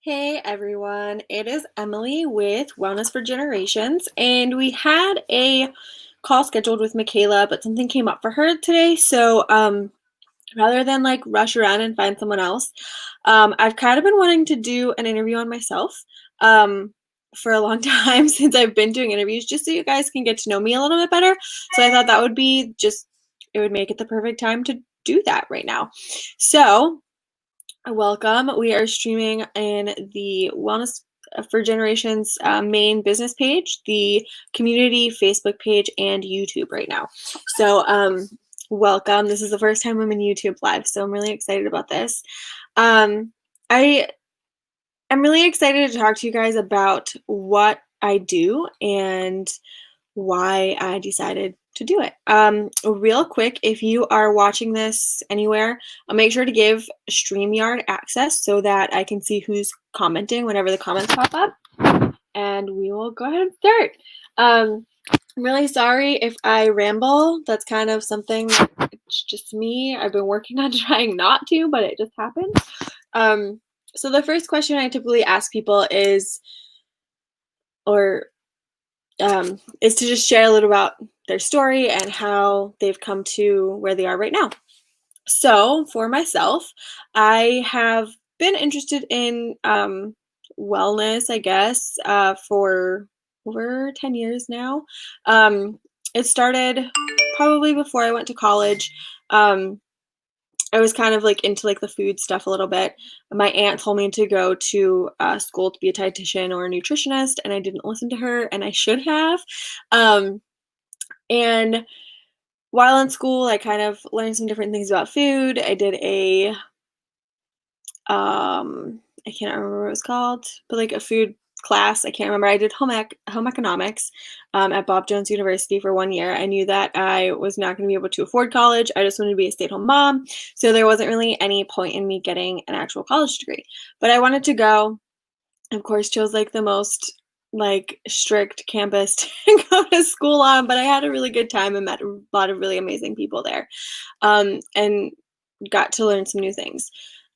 Hey everyone, it is Emily with Wellness for Generations, and we had a call scheduled with Michaela, but something came up for her today. So, rather than like rush around and find someone else, I've kind of been wanting to do an interview on myself for a long time since I've been doing interviews, just so you guys can get to know me a little bit better. So I thought that would be it would make it the perfect time to do that right now. So, welcome. We are streaming in the Wellness for Generations main business page, the community Facebook page, and YouTube right now. So, welcome. This is the first time I'm in YouTube Live, so I'm really excited about this. Um, I am really excited to talk to you guys about what I do and why I decided to do it. Real quick, if you are watching this anywhere, I'll make sure to give StreamYard access so that I can see who's commenting whenever the comments pop up. And we will go ahead and start. I'm really sorry if I ramble. That's kind of something it's just me. I've been working on trying not to, but it just happened. So the first question I typically ask people or is to just share a little about their story and how they've come to where they are right now. So, for myself, I have been interested in wellness, I guess, for over 10 years now. It started probably before I went to college. Um, I was kind of like into like the food stuff a little bit. My aunt told me to go to school to be a dietitian or a nutritionist, and I didn't listen to her, and I should have. Um, and while in school, I kind of learned some different things about food. I did I can't remember what it was called, but like a food class. I can't remember. I did home economics at Bob Jones University for 1 year. I knew that I was not going to be able to afford college. I just wanted to be a stay-at-home mom, so there wasn't really any point in me getting an actual college degree. But I wanted to go. Of course, chose like the most like strict campus to go to school on, but I had a really good time and met a lot of really amazing people there, and got to learn some new things.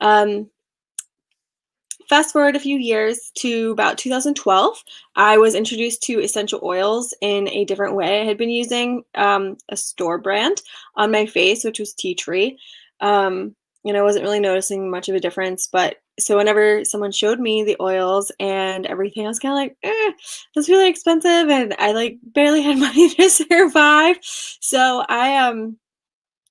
Um, Fast forward a few years to about 2012, I was introduced to essential oils in a different way. I had been using a store brand on my face, which was tea tree. And I wasn't really noticing much of a difference. But so whenever someone showed me the oils and everything, I was kind of like, that's really expensive. And I like barely had money to survive. So I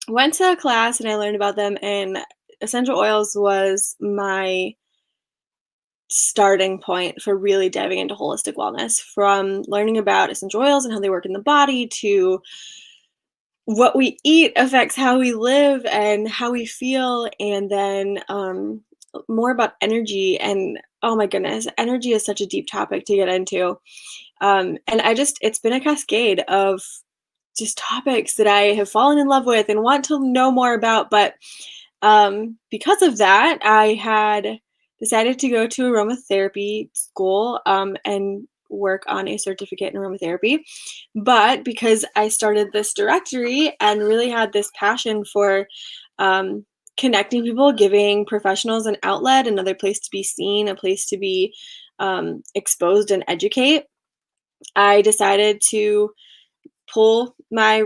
went to a class and I learned about them. And essential oils was my starting point for really diving into holistic wellness, from learning about essential oils and how they work in the body to what we eat affects how we live and how we feel, and then more about energy. And oh my goodness, energy is such a deep topic to get into. And it's been a cascade of just topics that I have fallen in love with and want to know more about. But because of that, I had decided to go to aromatherapy school and work on a certificate in aromatherapy. But because I started this directory and really had this passion for connecting people, giving professionals an outlet, another place to be seen, a place to be exposed and educate, I decided to pull my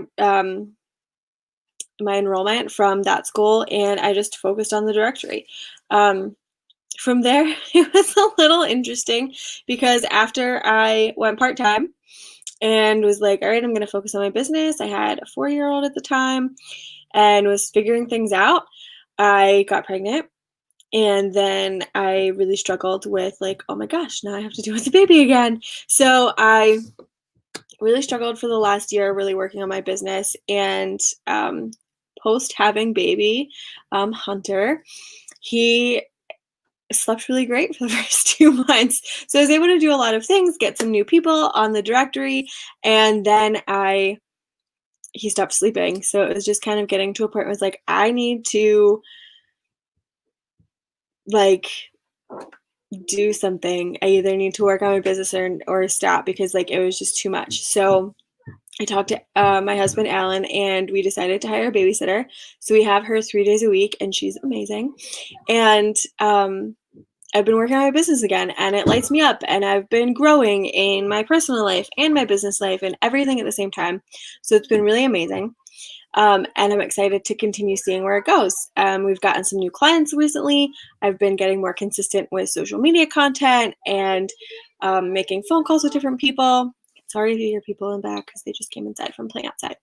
enrollment from that school, and I just focused on the directory. From there, it was a little interesting because after I went part-time and was like, all right, I'm going to focus on my business. I had a 4-year-old at the time and was figuring things out. I got pregnant, and then I really struggled with like, oh my gosh, now I have to deal with the baby again. So I really struggled for the last year, really working on my business. And post having baby, Hunter, he slept really great for the first 2 months. So I was able to do a lot of things, get some new people on the directory, and then he stopped sleeping. So it was just kind of getting to a point where it's like, I need to like do something. I either need to work on my business or stop, because like it was just too much. So I talked to my husband, Alan, and we decided to hire a babysitter. So we have her 3 days a week, and she's amazing. And I've been working on my business again, and it lights me up, and I've been growing in my personal life and my business life and everything at the same time. So it's been really amazing. And I'm excited to continue seeing where it goes. We've gotten some new clients recently. I've been getting more consistent with social media content and making phone calls with different people. Sorry if you hear people in the back because they just came inside from playing outside.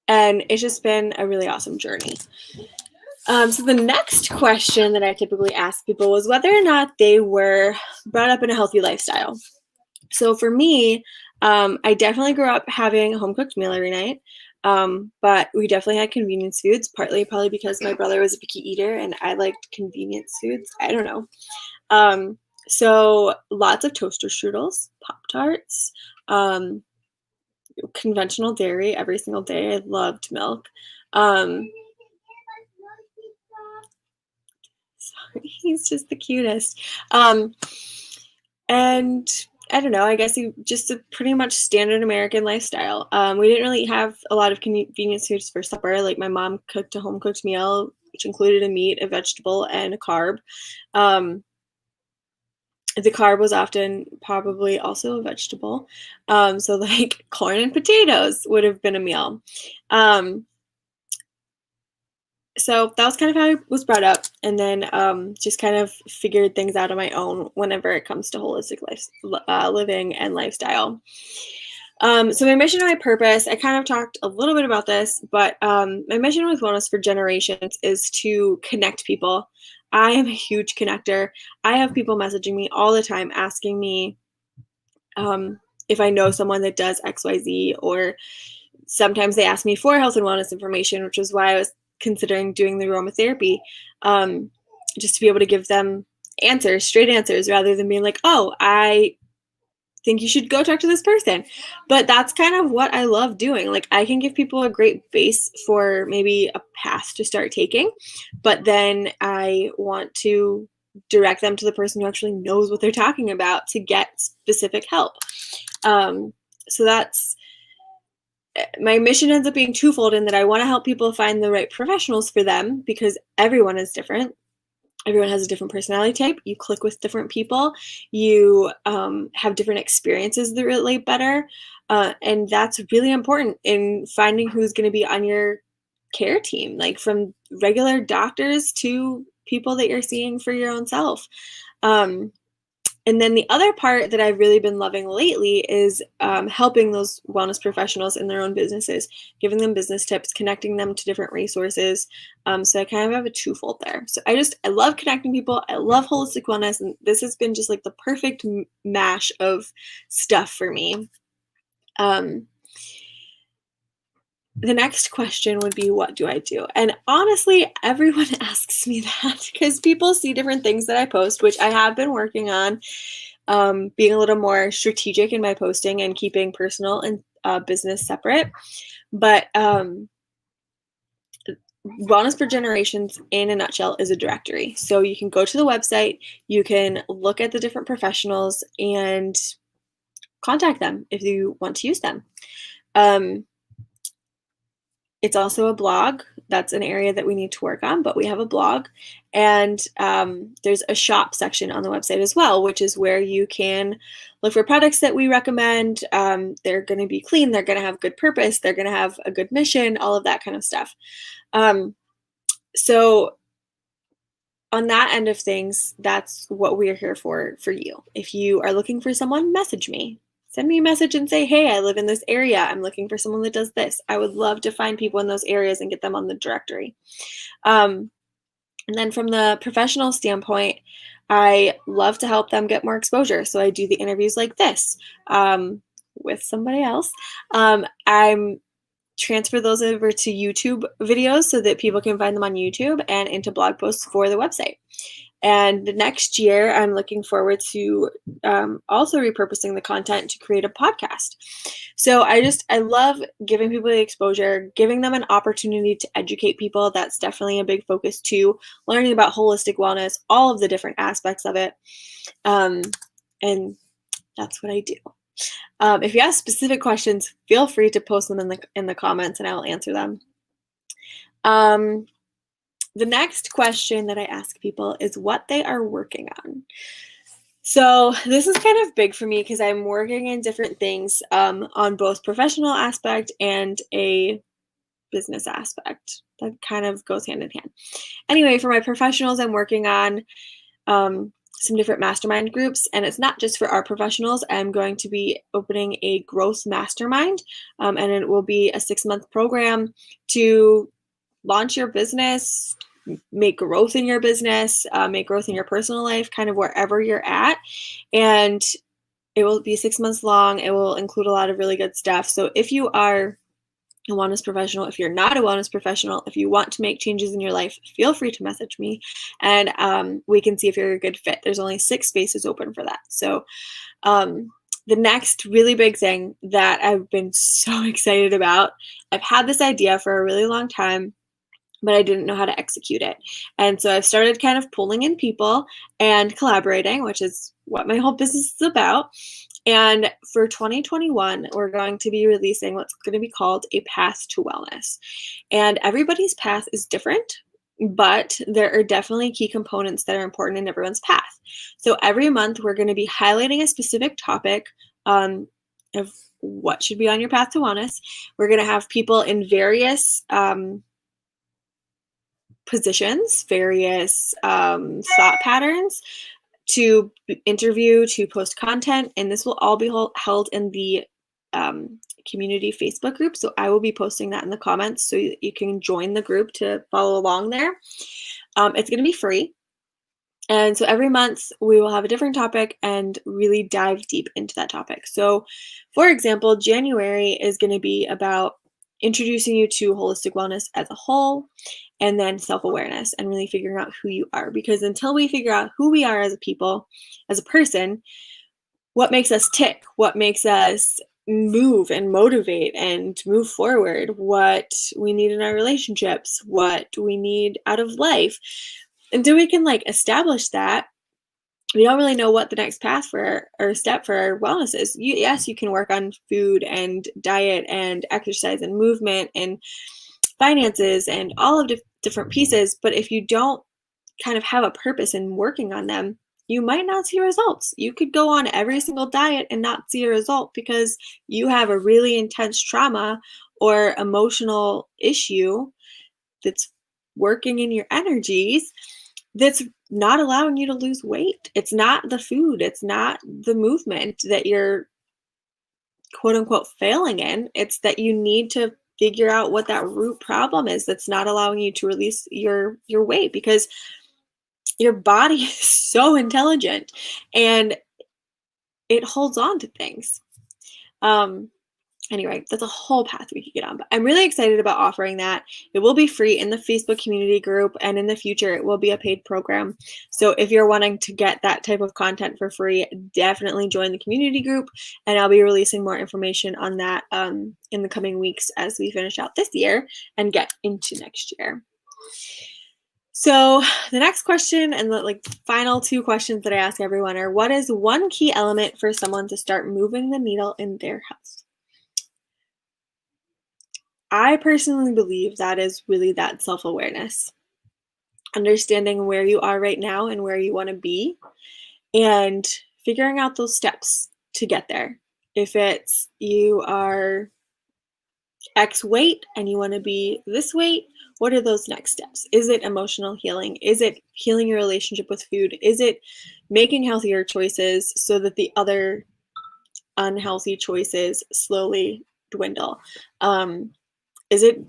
And it's just been a really awesome journey. So the next question that I typically ask people was whether or not they were brought up in a healthy lifestyle. So for me, I definitely grew up having a home cooked meal every night. But we definitely had convenience foods, partly probably because my brother was a picky eater and I liked convenience foods. I don't know. So lots of toaster strudels, Pop-Tarts, conventional dairy every single day. I loved milk. Sorry, he's just the cutest. And I don't know, I guess just a pretty much standard American lifestyle. We didn't really have a lot of convenience foods for supper. Like my mom cooked a home cooked meal, which included a meat, a vegetable, and a carb. The carb was often probably also a vegetable. So like corn and potatoes would have been a meal. So that was kind of how I was brought up, and then just kind of figured things out on my own whenever it comes to holistic living and lifestyle. So my mission and my purpose, I kind of talked a little bit about this, but my mission with Wellness for Generations is to connect people. I am a huge connector. I have people messaging me all the time asking me if I know someone that does XYZ, or sometimes they ask me for health and wellness information, which is why I was considering doing the aromatherapy, just to be able to give them answers, straight answers, rather than being like, oh, I think you should go talk to this person. But that's kind of what I love doing. Like I can give people a great base for maybe a path to start taking, but then I want to direct them to the person who actually knows what they're talking about to get specific help. So that's my mission ends up being twofold in that I want to help people find the right professionals for them because everyone is different. Everyone has a different personality type. You click with different people. You have different experiences that relate better. And that's really important in finding who's going to be on your care team, like from regular doctors to people that you're seeing for your own self. And then the other part that I've really been loving lately is helping those wellness professionals in their own businesses, giving them business tips, connecting them to different resources. So I kind of have a twofold there. So I love connecting people. I love holistic wellness. And this has been just like the perfect mash of stuff for me. The next question would be, what do I do? And honestly, everyone asks me that because people see different things that I post, which I have been working on, being a little more strategic in my posting and keeping personal and business separate. But Wellness for Generations, in a nutshell, is a directory. So you can go to the website, you can look at the different professionals and contact them if you want to use them. It's also a blog. That's an area that we need to work on, but we have a blog. And there's a shop section on the website as well, which is where you can look for products that we recommend. They're going to be clean. They're going to have good purpose. They're going to have a good mission, all of that kind of stuff. So on that end of things, that's what we're here for you. If you are looking for someone, message me. Send me a message and say, hey, I live in this area. I'm looking for someone that does this. I would love to find people in those areas and get them on the directory. And then from the professional standpoint, I love to help them get more exposure. So I do the interviews like this with somebody else. I'm transfer those over to YouTube videos so that people can find them on YouTube and into blog posts for the website. And the next year, I'm looking forward to also repurposing the content to create a podcast. So I love giving people the exposure, giving them an opportunity to educate people. That's definitely a big focus too. Learning about holistic wellness, all of the different aspects of it. And that's what I do. If you have specific questions, feel free to post them in the comments and I will answer them. the next question that I ask people is what they are working on. So this is kind of big for me because I'm working in different things on both professional aspect and a business aspect. That kind of goes hand in hand. Anyway, for my professionals, I'm working on some different mastermind groups, and it's not just for our professionals. I'm going to be opening a growth mastermind, and it will be a 6-month program to launch your business, make growth in your business, make growth in your personal life, kind of wherever you're at. And it will be 6 months long. It will include a lot of really good stuff. So if you are a wellness professional, if you're not a wellness professional, if you want to make changes in your life, feel free to message me and we can see if you're a good fit. There's only 6 spaces open for that. So the next really big thing that I've been so excited about, I've had this idea for a really long time, but I didn't know how to execute it. And so I've started kind of pulling in people and collaborating, which is what my whole business is about. And for 2021, we're going to be releasing what's going to be called a path to wellness. And everybody's path is different, but there are definitely key components that are important in everyone's path. So every month, we're going to be highlighting a specific topic of what should be on your path to wellness. We're going to have people in various positions, various thought patterns to interview, to post content, and this will all be held in the community Facebook group. So I will be posting that in the comments so you can join the group to follow along there. It's going to be free. And so every month we will have a different topic and really dive deep into that topic. So for example, January is going to be about introducing you to holistic wellness as a whole, and then self-awareness and really figuring out who you are. Because until we figure out who we are as a people, as a person, what makes us tick, what makes us move and motivate and move forward, what we need in our relationships, what we need out of life, until we can establish that, we don't really know what the next path for or step for our wellness is. Yes, you can work on food and diet and exercise and movement and finances and all of different pieces, but if you don't kind of have a purpose in working on them, you might not see results. You could go on every single diet and not see a result because you have a really intense trauma or emotional issue that's working in your energies that's not allowing you to lose weight. It's not the food, it's not the movement that you're quote unquote failing in. It's that you need to figure out what that root problem is that's not allowing you to release your weight, because your body is so intelligent and it holds on to things. Anyway, that's a whole path we could get on, but I'm really excited about offering that. It will be free in the Facebook community group, and in the future it will be a paid program. So if you're wanting to get that type of content for free, definitely join the community group, and I'll be releasing more information on that in the coming weeks as we finish out this year and get into next year. So the next question and the final 2 questions that I ask everyone are, what is one key element for someone to start moving the needle in their health? I personally believe that is really that self-awareness, understanding where you are right now and where you want to be, and figuring out those steps to get there. If it's you are X weight and you want to be this weight, what are those next steps? Is it emotional healing? Is it healing your relationship with food? Is it making healthier choices so that the other unhealthy choices slowly dwindle? Is it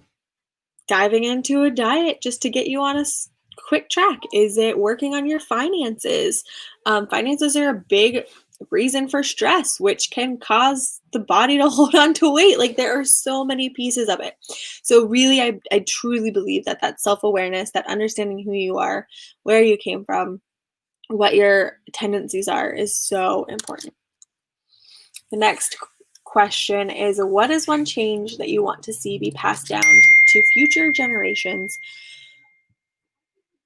diving into a diet just to get you on a quick track? Is it working on your finances? Finances are a big reason for stress, which can cause the body to hold on to weight. There are so many pieces of it. So really, I truly believe that self-awareness, that understanding who you are, where you came from, what your tendencies are, is so important. The next question is, what is one change that you want to see be passed down to future generations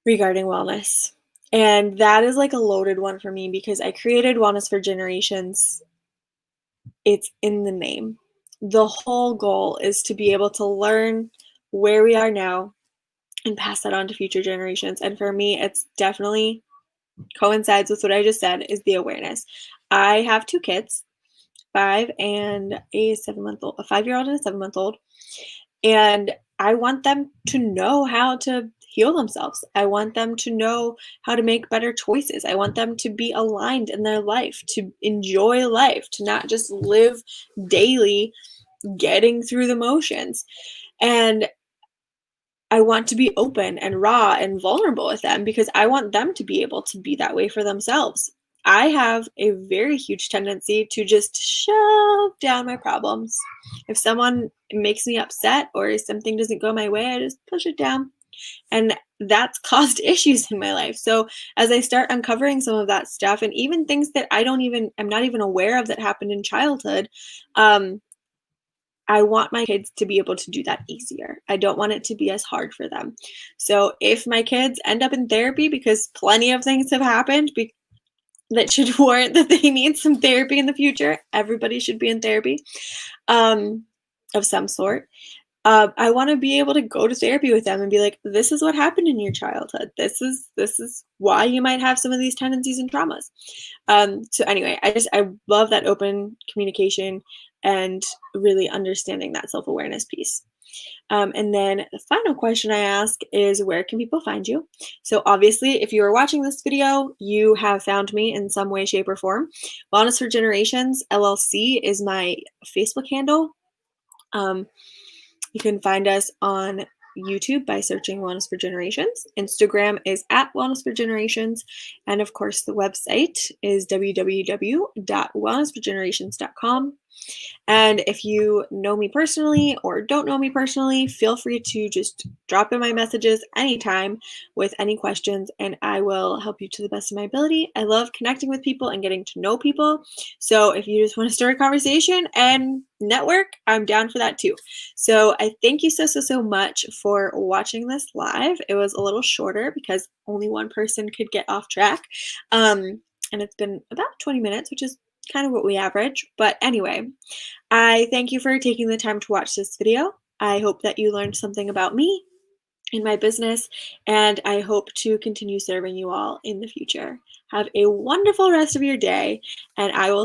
regarding wellness? And that is a loaded one for me because I created Wellness for Generations. It's in the name. The whole goal is to be able to learn where we are now, and pass that on to future generations. And for me, it's definitely coincides with what I just said is the awareness. I have two kids, 5 and a 7 month old, a 5-year-old and a 7 month old. And I want them to know how to heal themselves. I want them to know how to make better choices. I want them to be aligned in their life, to enjoy life, to not just live daily getting through the motions. And I want to be open and raw and vulnerable with them because I want them to be able to be that way for themselves. I have a very huge tendency to just shove down my problems. If someone makes me upset or if something doesn't go my way, I just push it down. And that's caused issues in my life. So as I start uncovering some of that stuff and even things that I'm not even aware of that happened in childhood, um, I want my kids to be able to do that easier. I don't want it to be as hard for them. So if my kids end up in therapy because plenty of things have happened that should warrant that they need some therapy in the future, everybody should be in therapy um, of some sort. I want to be able to go to therapy with them and be like, this is what happened in your childhood. This is why you might have some of these tendencies and traumas. So anyway, I love that open communication and really understanding that self-awareness piece. And then the final question I ask is, where can people find you? So obviously, if you are watching this video, you have found me in some way, shape, or form. Wellness for Generations LLC is my Facebook handle. You can find us on YouTube by searching Wellness for Generations. Instagram is at Wellness for Generations. And of course, the website is www.wellnessforgenerations.com. And if you know me personally or don't know me personally, feel free to just drop in my messages anytime with any questions, and I will help you to the best of my ability. I love connecting with people and getting to know people. So if you just want to start a conversation and network, I'm down for that too. So I thank you so much for watching this live. It was a little shorter because only one person could get off track. And it's been about 20 minutes, which is kind of what we average. But anyway, I thank you for taking the time to watch this video. I hope that you learned something about me and my business, and I hope to continue serving you all in the future. Have a wonderful rest of your day, and I will